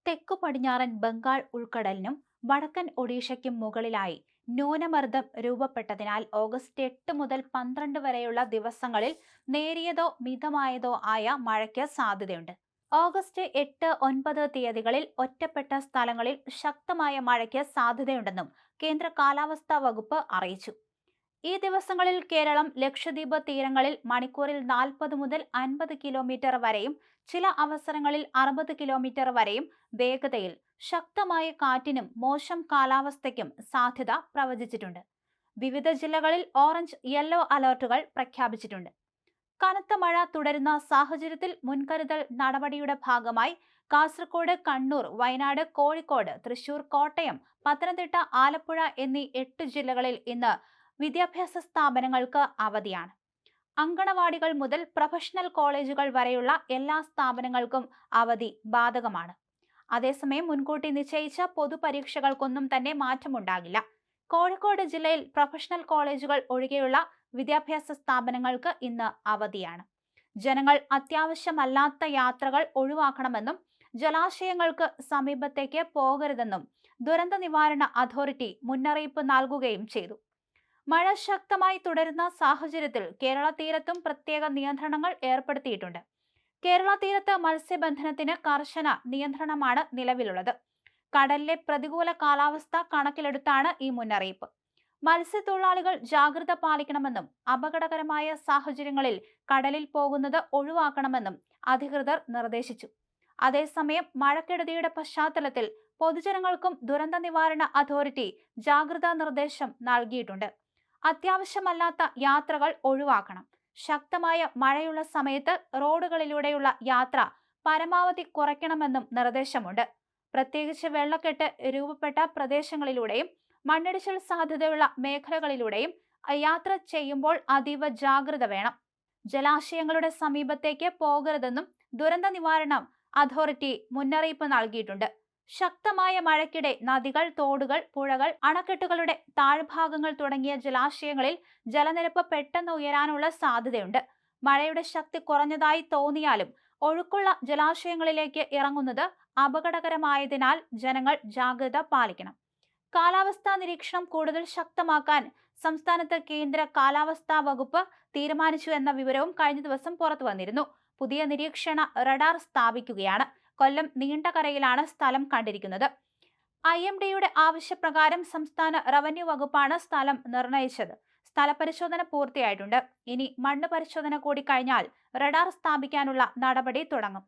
തെക്കു പടിഞ്ഞാറൻ ബംഗാൾ ഉൾക്കടലിനും വടക്കൻ ഒഡീഷയ്ക്കും മുകളിലായി ന്യൂനമർദ്ദം രൂപപ്പെട്ടതിനാൽ ഓഗസ്റ്റ് 8 മുതൽ 12 വരെയുള്ള ദിവസങ്ങളിൽ നേരിയതോ മിതമായതോ ആയ മഴയ്ക്ക് സാധ്യതയുണ്ട്. ഓഗസ്റ്റ് 8, 9 തീയതികളിൽ ഒറ്റപ്പെട്ട സ്ഥലങ്ങളിൽ ശക്തമായ മഴയ്ക്ക് സാധ്യതയുണ്ടെന്നും കേന്ദ്ര കാലാവസ്ഥാ വകുപ്പ് അറിയിച്ചു. ഈ ദിവസങ്ങളിൽ കേരളം, ലക്ഷദ്വീപ് തീരങ്ങളിൽ മണിക്കൂറിൽ 40 മുതൽ 50 കിലോമീറ്റർ വരെയും ചില അവസരങ്ങളിൽ 60 കിലോമീറ്റർ വരെയും വേഗതയിൽ ശക്തമായ കാറ്റിനും മോശം കാലാവസ്ഥയ്ക്കും സാധ്യത പ്രവചിച്ചിട്ടുണ്ട്. വിവിധ ജില്ലകളിൽ ഓറഞ്ച്, യെല്ലോ അലർട്ടുകൾ പ്രഖ്യാപിച്ചിട്ടുണ്ട്. കനത്ത മഴ തുടരുന്ന സാഹചര്യത്തിൽ മുൻകരുതൽ നടപടിയുടെ ഭാഗമായി കാസർഗോഡ്, കണ്ണൂർ, വയനാട്, കോഴിക്കോട്, തൃശൂർ, കോട്ടയം, പത്തനംതിട്ട, ആലപ്പുഴ എന്നീ 8 ജില്ലകളിൽ ഇന്ന് വിദ്യാഭ്യാസ സ്ഥാപനങ്ങൾക്ക് അവധിയാണ്. അങ്കണവാടികൾ മുതൽ പ്രൊഫഷണൽ കോളേജുകൾ വരെയുള്ള എല്ലാ സ്ഥാപനങ്ങൾക്കും അവധി ബാധകമാണ്. അതേസമയം മുൻകൂട്ടി നിശ്ചയിച്ച പൊതുപരീക്ഷകൾക്കൊന്നും തന്നെ മാറ്റമുണ്ടാകില്ല. കോഴിക്കോട് ജില്ലയിൽ പ്രൊഫഷണൽ കോളേജുകൾ ഒഴികെയുള്ള വിദ്യാഭ്യാസ സ്ഥാപനങ്ങൾക്ക് ഇന്ന് അവധിയാണ്. ജനങ്ങൾ അത്യാവശ്യമല്ലാത്ത യാത്രകൾ ഒഴിവാക്കണമെന്നും ജലാശയങ്ങൾക്ക് സമീപത്തേക്ക് പോകരുതെന്നും ദുരന്ത നിവാരണ അതോറിറ്റി മുന്നറിയിപ്പ് നൽകുകയും ചെയ്തു. മഴ ശക്തമായി തുടരുന്ന സാഹചര്യത്തിൽ കേരള തീരത്തും പ്രത്യേക നിയന്ത്രണങ്ങൾ ഏർപ്പെടുത്തിയിട്ടുണ്ട്. കേരള തീരത്ത് മത്സ്യബന്ധനത്തിന് കർശന നിയന്ത്രണമാണ് നിലവിലുള്ളത്. കടലിലെ പ്രതികൂല കാലാവസ്ഥ കണക്കിലെടുത്താണ് ഈ മുന്നറിയിപ്പ്. മത്സ്യത്തൊഴിലാളികൾ ജാഗ്രത പാലിക്കണമെന്നും അപകടകരമായ സാഹചര്യങ്ങളിൽ കടലിൽ പോകുന്നത് ഒഴിവാക്കണമെന്നും അധികൃതർ നിർദ്ദേശിച്ചു. അതേസമയം മഴക്കെടുതിയുടെ പശ്ചാത്തലത്തിൽ പൊതുജനങ്ങൾക്കും ദുരന്ത നിവാരണ അതോറിറ്റി ജാഗ്രതാ നിർദ്ദേശം നൽകിയിട്ടുണ്ട്. അത്യാവശ്യമല്ലാത്ത യാത്രകൾ ഒഴിവാക്കണം. ശക്തമായ മഴയുള്ള സമയത്ത് റോഡുകളിലൂടെയുള്ള യാത്ര പരമാവധി കുറയ്ക്കണമെന്നും നിർദ്ദേശമുണ്ട്. പ്രത്യേകിച്ച് വെള്ളക്കെട്ട് രൂപപ്പെട്ട പ്രദേശങ്ങളിലൂടെയും മണ്ണിടിച്ചിൽ സാധ്യതയുള്ള മേഖലകളിലൂടെയും യാത്ര ചെയ്യുമ്പോൾ അതീവ ജാഗ്രത വേണം. ജലാശയങ്ങളുടെ സമീപത്തേക്ക് പോകരുതെന്നും ദുരന്ത നിവാരണ അതോറിറ്റി മുന്നറിയിപ്പ് നൽകിയിട്ടുണ്ട്. ശക്തമായ മഴയ്ക്കിടെ നദികൾ, തോടുകൾ, പുഴകൾ, അണക്കെട്ടുകളുടെ താഴ്ഭാഗങ്ങൾ തുടങ്ങിയ ജലാശയങ്ങളിൽ ജലനിരപ്പ് പെട്ടെന്ന് ഉയരാനുള്ള സാധ്യതയുണ്ട്. മഴയുടെ ശക്തി കുറഞ്ഞതായി തോന്നിയാലും ഒഴുക്കുള്ള ജലാശയങ്ങളിലേക്ക് ഇറങ്ങുന്നത് അപകടകരമായതിനാൽ ജനങ്ങൾ ജാഗ്രത പാലിക്കണം. കാലാവസ്ഥാ നിരീക്ഷണം കൂടുതൽ ശക്തമാക്കാൻ സംസ്ഥാനത്ത് കേന്ദ്ര കാലാവസ്ഥാ വകുപ്പ് തീരുമാനിച്ചു എന്ന വിവരവും കഴിഞ്ഞ ദിവസം പുറത്തു വന്നിരുന്നു. പുതിയ നിരീക്ഷണ റഡാർ സ്ഥാപിക്കുകയാണ്. കൊല്ലം നീണ്ടകരയിലാണ് സ്ഥലം കണ്ടിരിക്കുന്നത്. IMDയുടെ ആവശ്യപ്രകാരം സംസ്ഥാന റവന്യൂ വകുപ്പാണ് സ്ഥലം നിർണയിച്ചത്. സ്ഥലപരിശോധന പൂർത്തിയായിട്ടുണ്ട്. ഇനി മണ്ണ് പരിശോധന കൂടി കഴിഞ്ഞാൽ റഡാർ സ്ഥാപിക്കാനുള്ള നടപടി തുടങ്ങും.